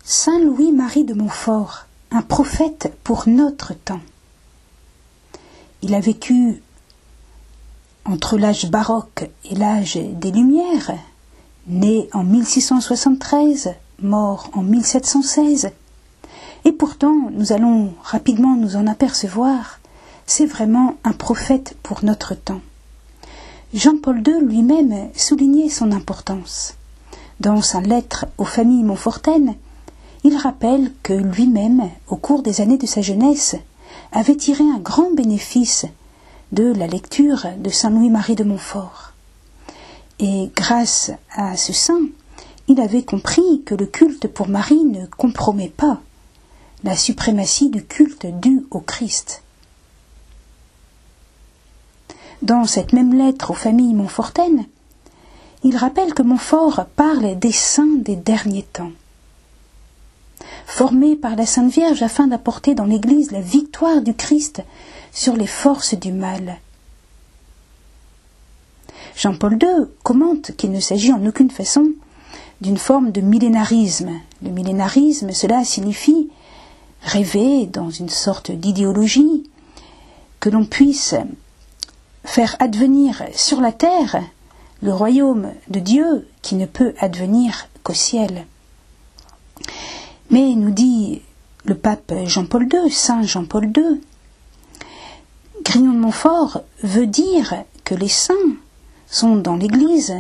Saint Louis-Marie de Montfort, un prophète pour notre temps. Il a vécu entre l'âge baroque et l'âge des Lumières, né en 1673, mort en 1716. Et pourtant, nous allons rapidement nous en apercevoir, c'est vraiment un prophète pour notre temps. Jean-Paul II lui-même soulignait son importance. Dans sa lettre aux familles montfortaines, il rappelle que lui-même, au cours des années de sa jeunesse, avait tiré un grand bénéfice de la lecture de Saint Louis-Marie de Montfort. Et grâce à ce saint, il avait compris que le culte pour Marie ne compromet pas la suprématie du culte dû au Christ. Dans cette même lettre aux familles montfortaines, il rappelle que Montfort parle des saints des derniers temps, formés par la Sainte Vierge afin d'apporter dans l'Église la victoire du Christ sur les forces du mal. Jean-Paul II commente qu'il ne s'agit en aucune façon d'une forme de millénarisme. Le millénarisme, cela signifie rêver dans une sorte d'idéologie que l'on puisse faire advenir sur la terre le royaume de Dieu qui ne peut advenir qu'au ciel. Mais nous dit le pape Jean-Paul II, Saint Jean-Paul II, Grignon de Montfort veut dire que les saints sont dans l'Église,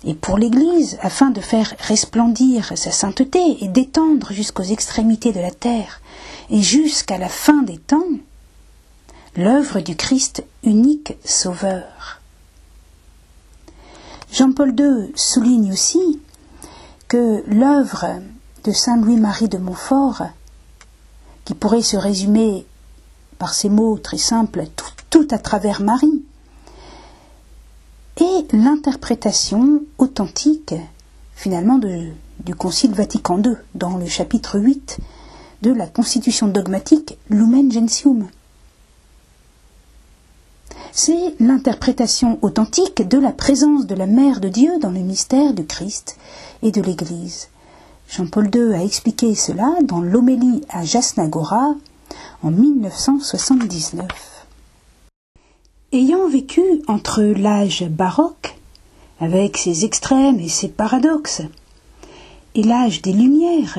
et pour l'Église, afin de faire resplendir sa sainteté et d'étendre jusqu'aux extrémités de la terre et jusqu'à la fin des temps, l'œuvre du Christ unique Sauveur. Jean-Paul II souligne aussi que l'œuvre de Saint Louis-Marie de Montfort, qui pourrait se résumer par ces mots très simples, tout à travers Marie, est l'interprétation authentique, finalement, du Concile Vatican II, dans le chapitre 8 de la Constitution dogmatique Lumen Gentium. C'est l'interprétation authentique de la présence de la Mère de Dieu dans le mystère du Christ et de l'Église. Jean-Paul II a expliqué cela dans l'homélie à Jasna-Góra en 1979. Ayant vécu entre l'âge baroque, avec ses extrêmes et ses paradoxes, et l'âge des Lumières,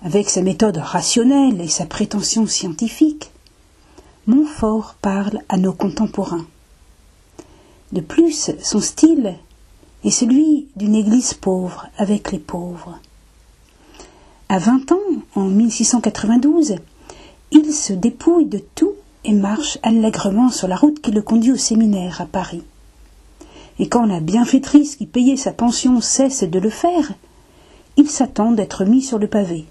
avec sa méthode rationnelle et sa prétention scientifique, Montfort parle à nos contemporains. De plus, son style est celui d'une église pauvre avec les pauvres. À 20 ans, en 1692, il se dépouille de tout et marche allègrement sur la route qui le conduit au séminaire à Paris. Et quand la bienfaitrice qui payait sa pension cesse de le faire, il s'attend d'être mis sur le pavé,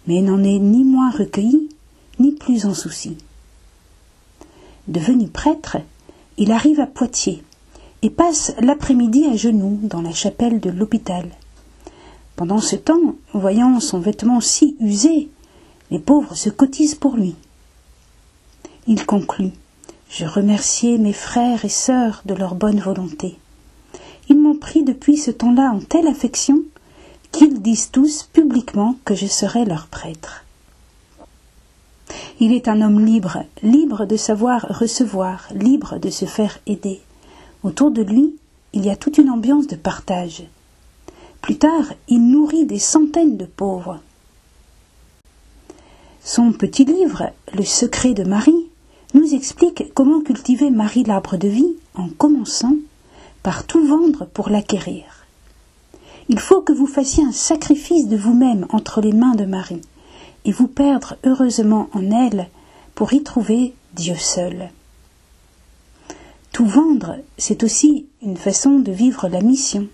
mais n'en est ni moins recueilli, ni plus en souci. Devenu prêtre, il arrive à Poitiers et passe l'après-midi à genoux dans la chapelle de l'hôpital. Pendant ce temps, voyant son vêtement si usé, les pauvres se cotisent pour lui. Il conclut : « Je remerciais mes frères et sœurs de leur bonne volonté. Ils m'ont pris depuis ce temps-là en telle affection qu'ils disent tous publiquement que je serai leur prêtre. » Il est un homme libre, libre de savoir recevoir, libre de se faire aider. Autour de lui, il y a toute une ambiance de partage. Plus tard, il nourrit des centaines de pauvres. Son petit livre, Le secret de Marie, nous explique comment cultiver Marie l'arbre de vie en commençant par tout vendre pour l'acquérir. Il faut que vous fassiez un sacrifice de vous-même entre les mains de Marie et vous perdre heureusement en elle pour y trouver Dieu seul. Tout vendre, c'est aussi une façon de vivre la mission,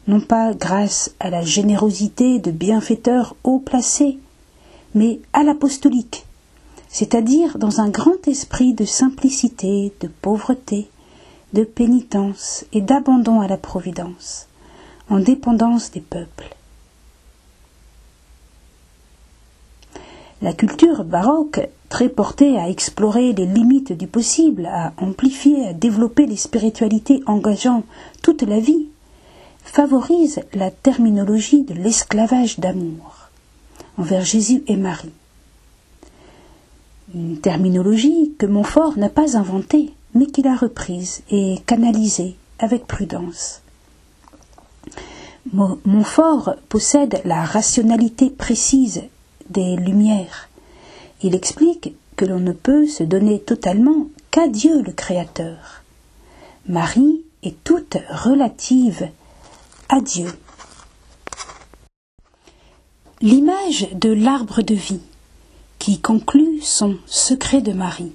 non pas grâce à la générosité de bienfaiteurs haut placés, mais à l'apostolique, c'est-à-dire dans un grand esprit de simplicité, de pauvreté, de pénitence et d'abandon à la providence, en dépendance des peuples. La culture baroque, très portée à explorer les limites du possible, à amplifier, à développer les spiritualités engageant toute la vie, favorise la terminologie de l'esclavage d'amour envers Jésus et Marie. Une terminologie que Montfort n'a pas inventée, mais qu'il a reprise et canalisée avec prudence. Montfort possède la rationalité précise des Lumières. Il explique que l'on ne peut se donner totalement qu'à Dieu le Créateur. Marie est toute relative à Dieu. L'image de l'arbre de vie, qui conclut son secret de Marie,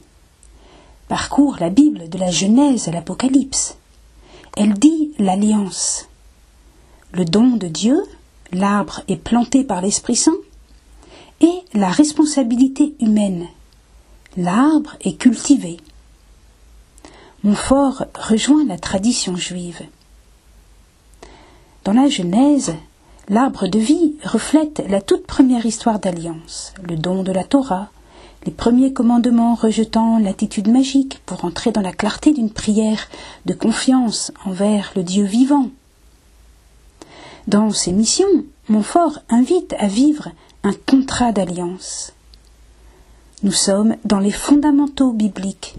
parcourt la Bible de la Genèse à l'Apocalypse. Elle dit l'alliance. Le don de Dieu, l'arbre est planté par l'Esprit Saint, et la responsabilité humaine. L'arbre est cultivé. Montfort rejoint la tradition juive. Dans la Genèse, l'arbre de vie reflète la toute première histoire d'alliance, le don de la Torah, les premiers commandements rejetant l'attitude magique pour entrer dans la clarté d'une prière de confiance envers le Dieu vivant. Dans ses missions, Montfort invite à vivre un contrat d'alliance. Nous sommes dans les fondamentaux bibliques,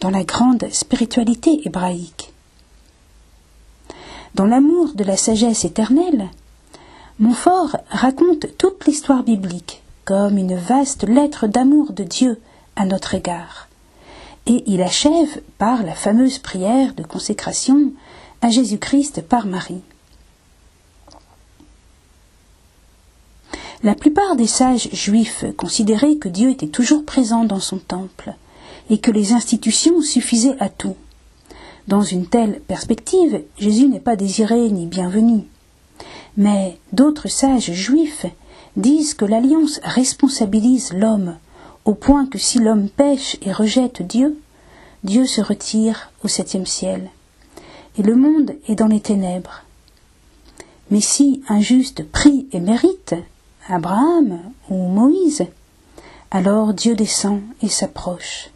dans la grande spiritualité hébraïque. Dans l'amour de la sagesse éternelle, Montfort raconte toute l'histoire biblique comme une vaste lettre d'amour de Dieu à notre égard. Et il achève par la fameuse prière de consécration à Jésus-Christ par Marie. La plupart des sages juifs considéraient que Dieu était toujours présent dans son temple et que les institutions suffisaient à tout. Dans une telle perspective, Jésus n'est pas désiré ni bienvenu. Mais d'autres sages juifs disent que l'alliance responsabilise l'homme, au point que si l'homme pêche et rejette Dieu, Dieu se retire au 7e ciel, et le monde est dans les ténèbres. Mais si un juste prie et mérite, Abraham ou Moïse, alors Dieu descend et s'approche.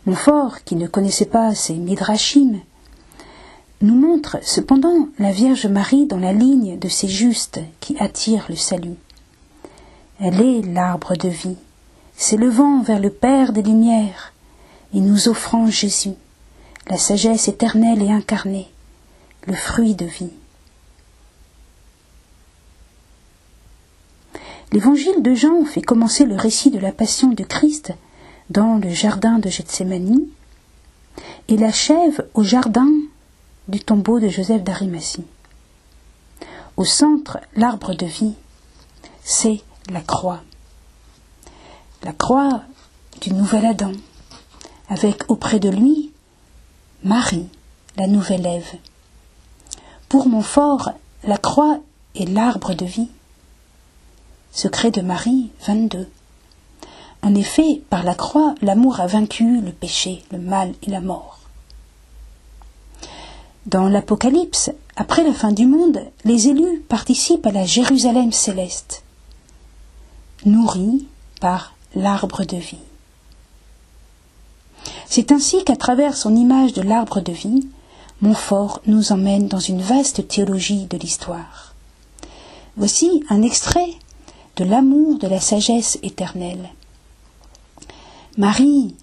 Montfort, qui ne connaissait pas ces midrashim, nous montre cependant la Vierge Marie dans la ligne de ces justes qui attirent le salut. Elle est l'arbre de vie, s'élevant vers le Père des Lumières et nous offrant Jésus, la sagesse éternelle et incarnée, le fruit de vie. L'évangile de Jean fait commencer le récit de la passion du Christ dans le jardin de Gethsémani et l'achève au jardin du tombeau de Joseph d'Arimathie. Au centre, l'arbre de vie, c'est la croix du nouvel Adam, avec auprès de lui Marie, la nouvelle Ève. Pour Montfort, la croix est l'arbre de vie. Secret de Marie 22. En effet, par la croix, l'amour a vaincu le péché, le mal et la mort. Dans l'Apocalypse, après la fin du monde, les élus participent à la Jérusalem céleste, nourris par l'arbre de vie. C'est ainsi qu'à travers son image de l'arbre de vie, Montfort nous emmène dans une vaste théologie de l'histoire. Voici un extrait de l'amour de la sagesse éternelle. Marie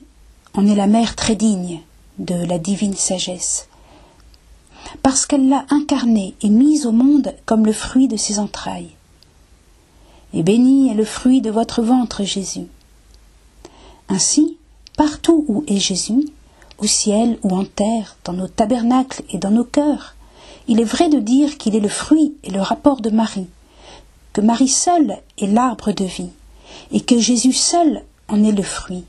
en est la mère très digne de la divine sagesse, parce qu'elle l'a incarnée et mise au monde comme le fruit de ses entrailles. Et béni est le fruit de votre ventre, Jésus. Ainsi, partout où est Jésus, au ciel ou en terre, dans nos tabernacles et dans nos cœurs, il est vrai de dire qu'il est le fruit et le rapport de Marie, que Marie seule est l'arbre de vie, et que Jésus seul en est le fruit.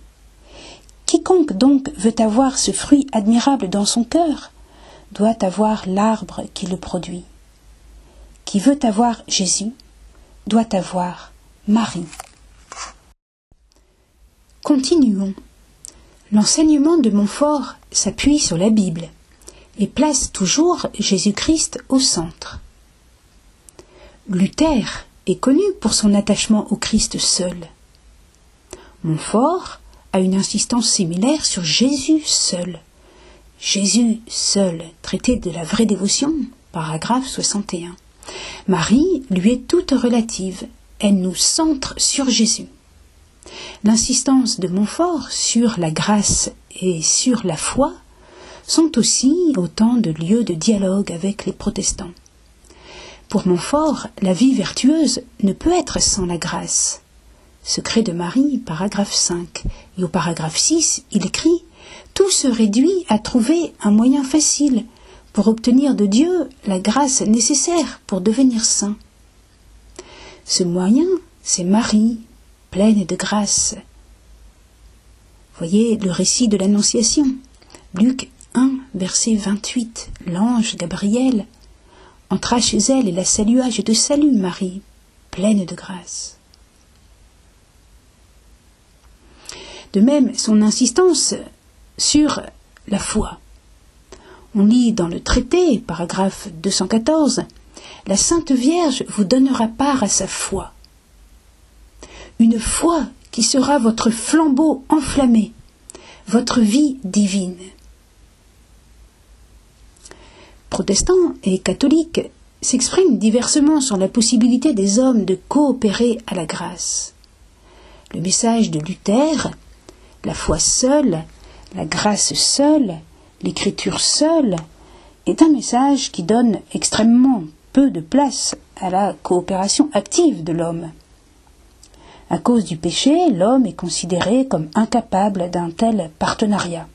Quiconque donc veut avoir ce fruit admirable dans son cœur, doit avoir l'arbre qui le produit. Qui veut avoir Jésus, doit avoir Marie. Continuons. L'enseignement de Montfort s'appuie sur la Bible et place toujours Jésus-Christ au centre. Luther est connu pour son attachement au Christ seul. Montfort a une insistance similaire sur Jésus seul. Jésus seul, traité de la vraie dévotion paragraphe 61. Marie lui est toute relative, elle nous centre sur Jésus. L'insistance de Montfort sur la grâce et sur la foi sont aussi autant de lieux de dialogue avec les protestants. Pour Montfort, la vie vertueuse ne peut être sans la grâce. Secret de Marie, paragraphe 5. Et au paragraphe 6, il écrit « Tout se réduit à trouver un moyen facile pour obtenir de Dieu la grâce nécessaire pour devenir saint. » Ce moyen, c'est Marie, pleine de grâce. Voyez le récit de l'Annonciation. Luc 1, verset 28. L'ange Gabriel entra chez elle et la salua. « Je te salue, Marie, pleine de grâce. » De même, son insistance sur la foi. On lit dans le traité, paragraphe 214, « La Sainte Vierge vous donnera part à sa foi. Une foi qui sera votre flambeau enflammé, votre vie divine. » Protestants et catholiques s'expriment diversement sur la possibilité des hommes de coopérer à la grâce. Le message de Luther, la foi seule, la grâce seule, l'écriture seule, est un message qui donne extrêmement peu de place à la coopération active de l'homme. À cause du péché, l'homme est considéré comme incapable d'un tel partenariat.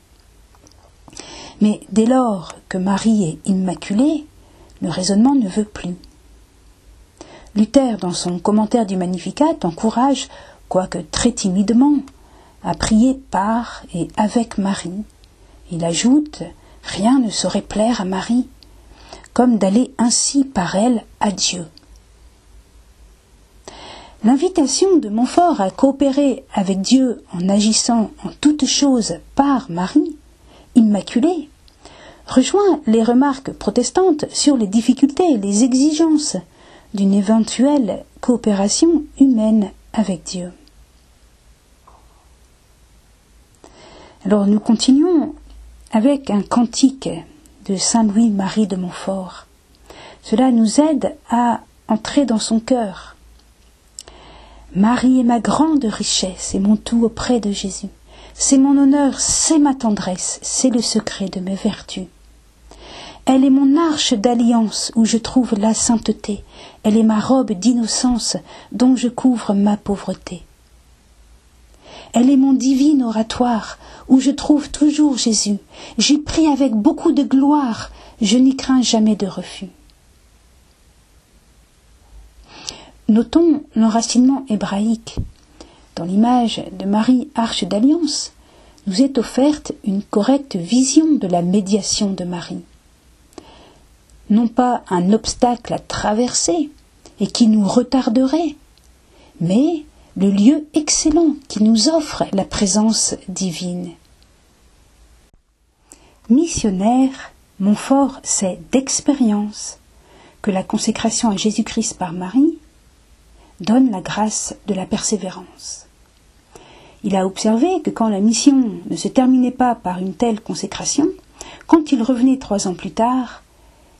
Mais dès lors que Marie est immaculée, le raisonnement ne veut plus. Luther, dans son commentaire du Magnificat, encourage, quoique très timidement, à prier par et avec Marie. Il ajoute « Rien ne saurait plaire à Marie, comme d'aller ainsi par elle à Dieu. » L'invitation de Montfort à coopérer avec Dieu en agissant en toutes choses par Marie, immaculée, rejoint les remarques protestantes sur les difficultés et les exigences d'une éventuelle coopération humaine avec Dieu. Alors nous continuons avec un cantique de Saint Louis-Marie de Montfort. Cela nous aide à entrer dans son cœur. Marie est ma grande richesse et mon tout auprès de Jésus. C'est mon honneur, c'est ma tendresse, c'est le secret de mes vertus. Elle est mon arche d'alliance où je trouve la sainteté. Elle est ma robe d'innocence dont je couvre ma pauvreté. Elle est mon divin oratoire où je trouve toujours Jésus. J'y prie avec beaucoup de gloire, je n'y crains jamais de refus. Notons l'enracinement hébraïque. Dans l'image de Marie, arche d'alliance, nous est offerte une correcte vision de la médiation de Marie. Non pas un obstacle à traverser et qui nous retarderait, mais le lieu excellent qui nous offre la présence divine. Missionnaire, Montfort sait d'expérience que la consécration à Jésus-Christ par Marie donne la grâce de la persévérance. Il a observé que quand la mission ne se terminait pas par une telle consécration, quand il revenait 3 ans plus tard,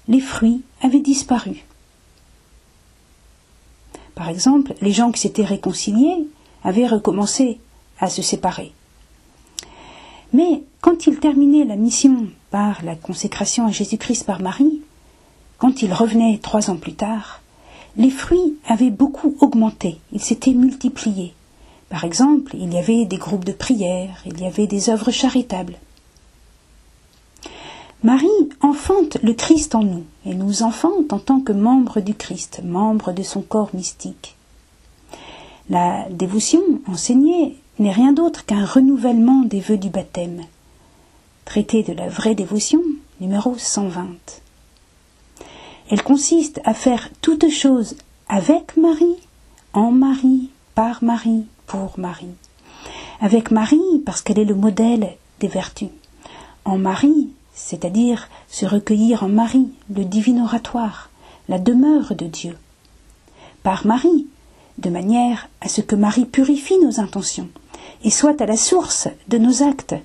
les fruits avaient disparu. Par exemple, les gens qui s'étaient réconciliés avaient recommencé à se séparer. Mais quand il terminait la mission par la consécration à Jésus-Christ par Marie, quand il revenait 3 ans plus tard, les fruits avaient beaucoup augmenté, ils s'étaient multipliés. Par exemple, il y avait des groupes de prière, il y avait des œuvres charitables. Marie enfante le Christ en nous, et nous enfante en tant que membres du Christ, membres de son corps mystique. La dévotion enseignée n'est rien d'autre qu'un renouvellement des vœux du baptême. Traité de la vraie dévotion, numéro 120. Elle consiste à faire toutes choses avec Marie, en Marie, par Marie, pour Marie. Avec Marie, parce qu'elle est le modèle des vertus. En Marie, c'est-à-dire se recueillir en Marie, le divin oratoire, la demeure de Dieu. Par Marie, de manière à ce que Marie purifie nos intentions et soit à la source de nos actes.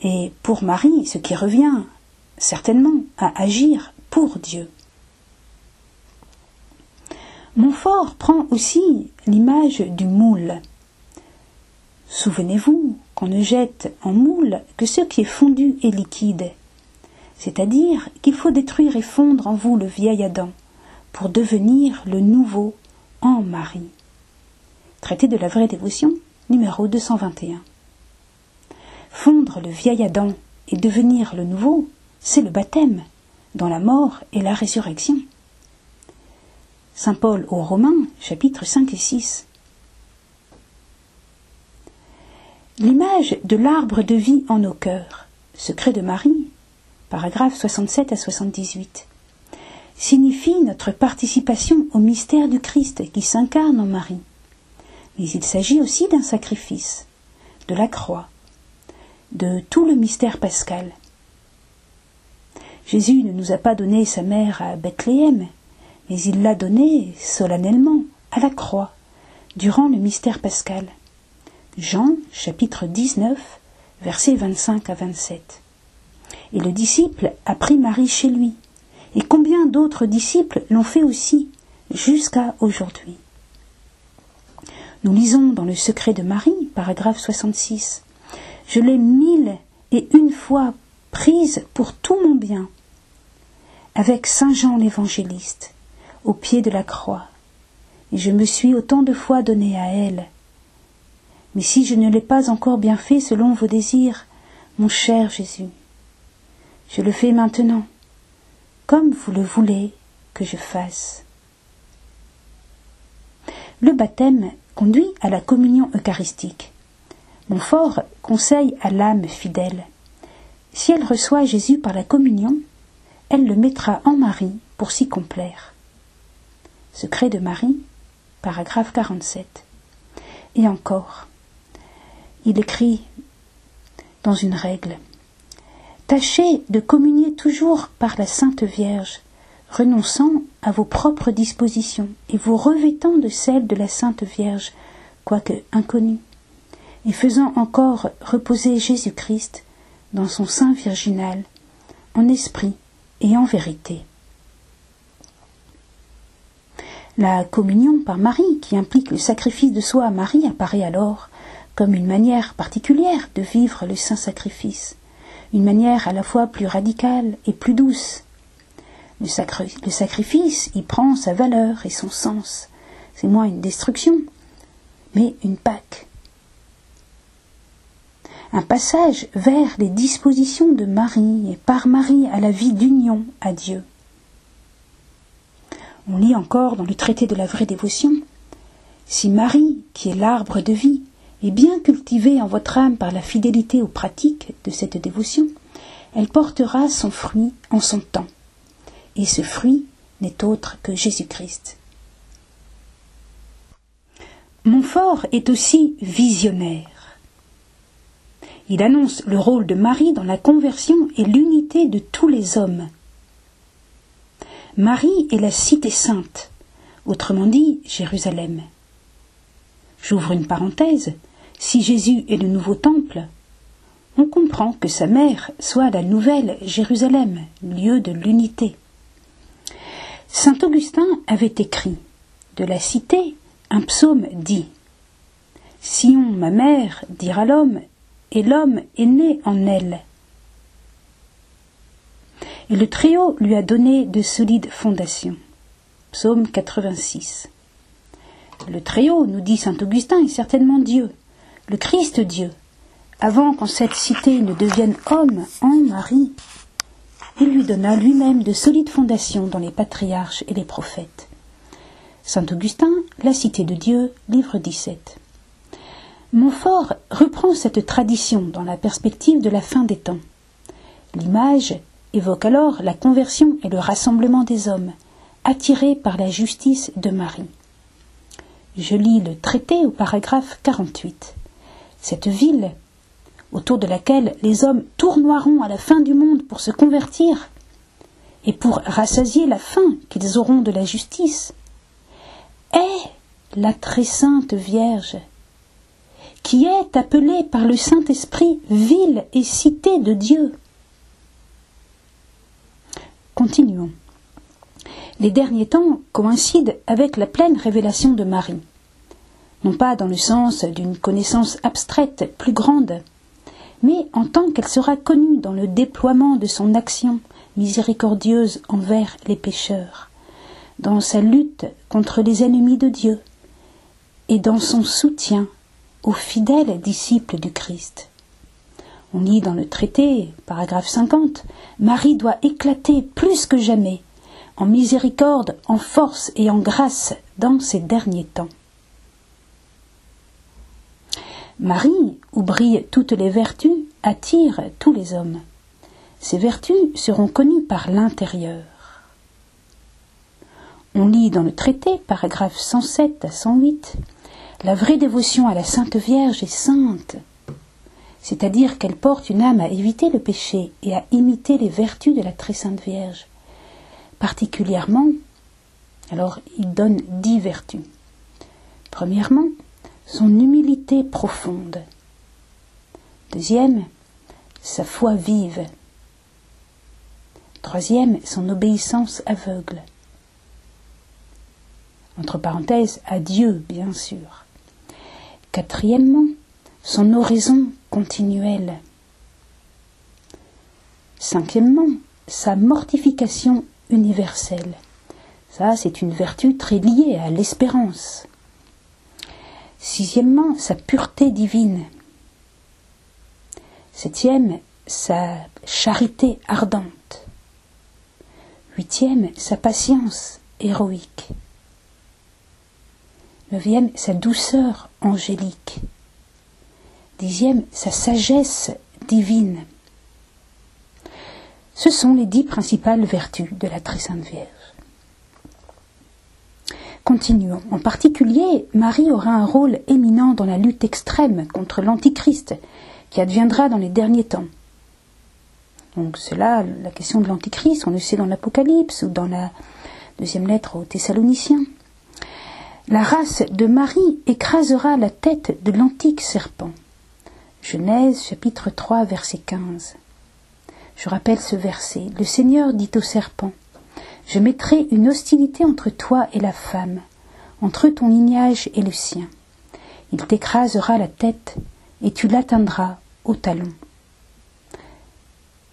Et pour Marie, ce qui revient certainement à agir pour Dieu. Montfort prend aussi l'image du moule. Souvenez-vous qu'on ne jette en moule que ce qui est fondu et liquide, c'est-à-dire qu'il faut détruire et fondre en vous le vieil Adam pour devenir le nouveau en Marie. Traité de la vraie dévotion, numéro 221. Fondre le vieil Adam et devenir le nouveau, c'est le baptême, dans la mort et la résurrection. Saint Paul aux Romains, chapitres 5 et 6. L'image de l'arbre de vie en nos cœurs, secret de Marie, paragraphes 67 à 78, signifie notre participation au mystère du Christ qui s'incarne en Marie. Mais il s'agit aussi d'un sacrifice, de la croix, de tout le mystère pascal. Jésus ne nous a pas donné sa mère à Bethléem, mais il l'a donnée solennellement à la croix, durant le mystère pascal. Jean, chapitre 19, versets 25 à 27. Et le disciple a pris Marie chez lui, et combien d'autres disciples l'ont fait aussi, jusqu'à aujourd'hui. Nous lisons dans le secret de Marie, paragraphe 66, « Je l'ai 1001 fois prise pour tout mon bien, avec Saint Jean l'évangéliste, au pied de la croix, et je me suis autant de fois donné à elle. Mais si je ne l'ai pas encore bien fait selon vos désirs, mon cher Jésus, je le fais maintenant, comme vous le voulez que je fasse. » Le baptême conduit à la communion eucharistique. Montfort conseille à l'âme fidèle. Si elle reçoit Jésus par la communion, elle le mettra en Marie pour s'y complaire. Secret de Marie, paragraphe 47. Et encore, il écrit dans une règle, « Tâchez de communier toujours par la Sainte Vierge, renonçant à vos propres dispositions et vous revêtant de celles de la Sainte Vierge, quoique inconnues, et faisant encore reposer Jésus-Christ dans son sein virginal, en esprit et en vérité. » La communion par Marie, qui implique le sacrifice de soi à Marie, apparaît alors comme une manière particulière de vivre le saint sacrifice, une manière à la fois plus radicale et plus douce. Le sacrifice y prend sa valeur et son sens. C'est moins une destruction, mais une Pâque. Un passage vers les dispositions de Marie et par Marie à la vie d'union à Dieu. On lit encore dans le traité de la vraie dévotion, « Si Marie, qui est l'arbre de vie, est bien cultivée en votre âme par la fidélité aux pratiques de cette dévotion, elle portera son fruit en son temps. Et ce fruit n'est autre que Jésus-Christ. » Montfort est aussi visionnaire. Il annonce le rôle de Marie dans la conversion et l'unité de tous les hommes. Marie est la cité sainte, autrement dit Jérusalem. J'ouvre une parenthèse, si Jésus est le nouveau temple, on comprend que sa mère soit la nouvelle Jérusalem, lieu de l'unité. Saint Augustin avait écrit, de la cité, un psaume dit « Sion, ma mère, dira l'homme, et l'homme est né en elle. » Et le Très-Haut lui a donné de solides fondations. Psaume 86. Le Très-Haut, nous dit saint Augustin, est certainement Dieu, le Christ Dieu, avant qu'en cette cité ne devienne homme en Marie. Il lui donna lui-même de solides fondations dans les patriarches et les prophètes. Saint Augustin, La Cité de Dieu, livre 17. Montfort reprend cette tradition dans la perspective de la fin des temps. L'image évoque alors la conversion et le rassemblement des hommes, attirés par la justice de Marie. Je lis le traité au paragraphe 48. Cette ville, autour de laquelle les hommes tournoieront à la fin du monde pour se convertir, et pour rassasier la faim qu'ils auront de la justice, est la très sainte Vierge, qui est appelée par le Saint-Esprit ville et cité de Dieu. Continuons Les derniers temps coïncident avec la pleine révélation de Marie, non pas dans le sens d'une connaissance abstraite plus grande, mais en tant qu'elle sera connue dans le déploiement de son action miséricordieuse envers les pécheurs, dans sa lutte contre les ennemis de Dieu et dans son soutien aux fidèles disciples du Christ. On lit dans le traité, paragraphe 50, Marie doit éclater plus que jamais en miséricorde, en force et en grâce dans ces derniers temps. Marie, où brillent toutes les vertus, attire tous les hommes. Ces vertus seront connues par l'intérieur. On lit dans le traité, paragraphe 107 à 108, la vraie dévotion à la Sainte Vierge est sainte, c'est-à-dire qu'elle porte une âme à éviter le péché et à imiter les vertus de la très Sainte Vierge. Particulièrement, alors il donne 10 vertus. Premièrement, son humilité profonde. Deuxième, sa foi vive. Troisième, son obéissance aveugle. Entre parenthèses, à Dieu, bien sûr. Quatrièmement, son oraison continuelle. Cinquièmement, sa mortification universelle. Ça, c'est une vertu très liée à l'espérance. Sixièmement, sa pureté divine. Septième, sa charité ardente. Huitième, sa patience héroïque. Neuvième, sa douceur angélique. Dixième, sa sagesse divine. Ce sont les 10 principales vertus de la très Sainte Vierge. Continuons. En particulier, Marie aura un rôle éminent dans la lutte extrême contre l'Antichrist, qui adviendra dans les derniers temps. Donc c'est là la question de l'Antichrist, on le sait dans l'Apocalypse ou dans la deuxième lettre aux Thessaloniciens. La race de Marie écrasera la tête de l'antique serpent. Genèse chapitre 3 verset 15. Je rappelle ce verset. Le Seigneur dit au serpent, « Je mettrai une hostilité entre toi et la femme, entre ton lignage et le sien. Il t'écrasera la tête et tu l'atteindras au talon. »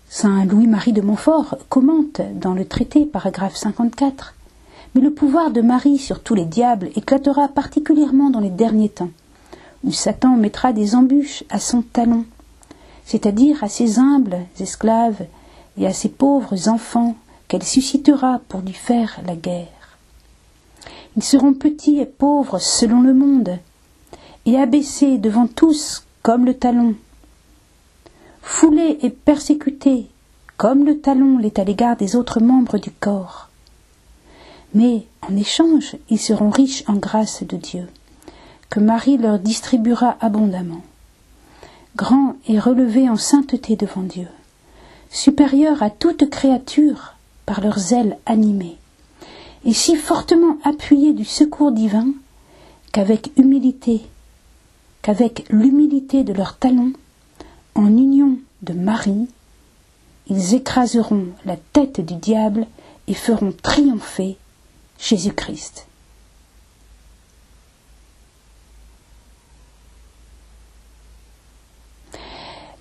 Saint Louis-Marie de Montfort commente dans le traité, paragraphe 54, « Mais le pouvoir de Marie sur tous les diables éclatera particulièrement dans les derniers temps, où Satan mettra des embûches à son talon, c'est-à-dire à ses humbles esclaves et à ses pauvres enfants qu'elle suscitera pour lui faire la guerre. Ils seront petits et pauvres selon le monde, et abaissés devant tous comme le talon, foulés et persécutés comme le talon l'est à l'égard des autres membres du corps. Mais en échange, ils seront riches en grâce de Dieu, que Marie leur distribuera abondamment. Grand et relevé en sainteté devant Dieu, supérieurs à toute créature par leurs ailes animées, et si fortement appuyés du secours divin qu'avec l'humilité de leurs talons, en union de Marie, ils écraseront la tête du diable et feront triompher Jésus-Christ.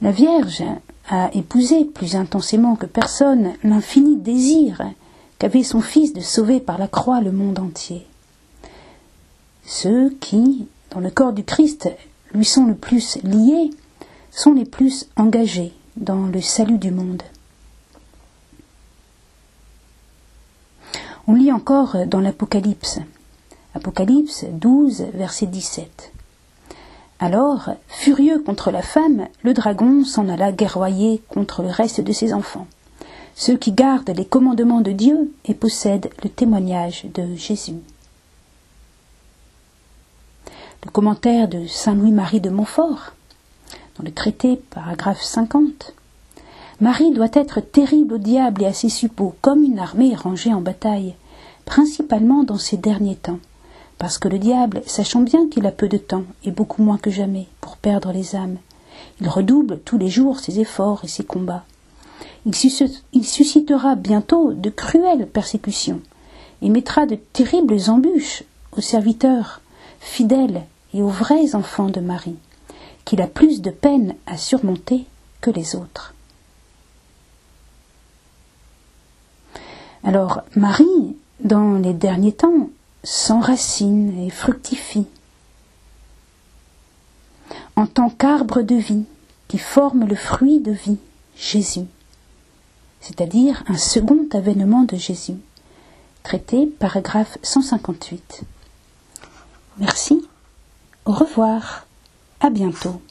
La Vierge a épousé plus intensément que personne l'infini désir qu'avait son Fils de sauver par la croix le monde entier. Ceux qui, dans le corps du Christ, lui sont le plus liés, sont les plus engagés dans le salut du monde. On lit encore dans l'Apocalypse, Apocalypse 12, verset 17. Alors, furieux contre la femme, le dragon s'en alla guerroyer contre le reste de ses enfants, ceux qui gardent les commandements de Dieu et possèdent le témoignage de Jésus. Le commentaire de Saint Louis-Marie de Montfort, dans le traité, paragraphe 50. Marie doit être terrible au diable et à ses suppôts, comme une armée rangée en bataille, principalement dans ces derniers temps, parce que le diable, sachant bien qu'il a peu de temps, et beaucoup moins que jamais, pour perdre les âmes, il redouble tous les jours ses efforts et ses combats. Il suscitera bientôt de cruelles persécutions, et mettra de terribles embûches aux serviteurs fidèles et aux vrais enfants de Marie, qu'il a plus de peine à surmonter que les autres. Alors Marie, dans les derniers temps, s'enracine et fructifie en tant qu'arbre de vie qui forme le fruit de vie, Jésus, c'est-à-dire un second avènement de Jésus, traité paragraphe 158. Merci, au revoir, à bientôt.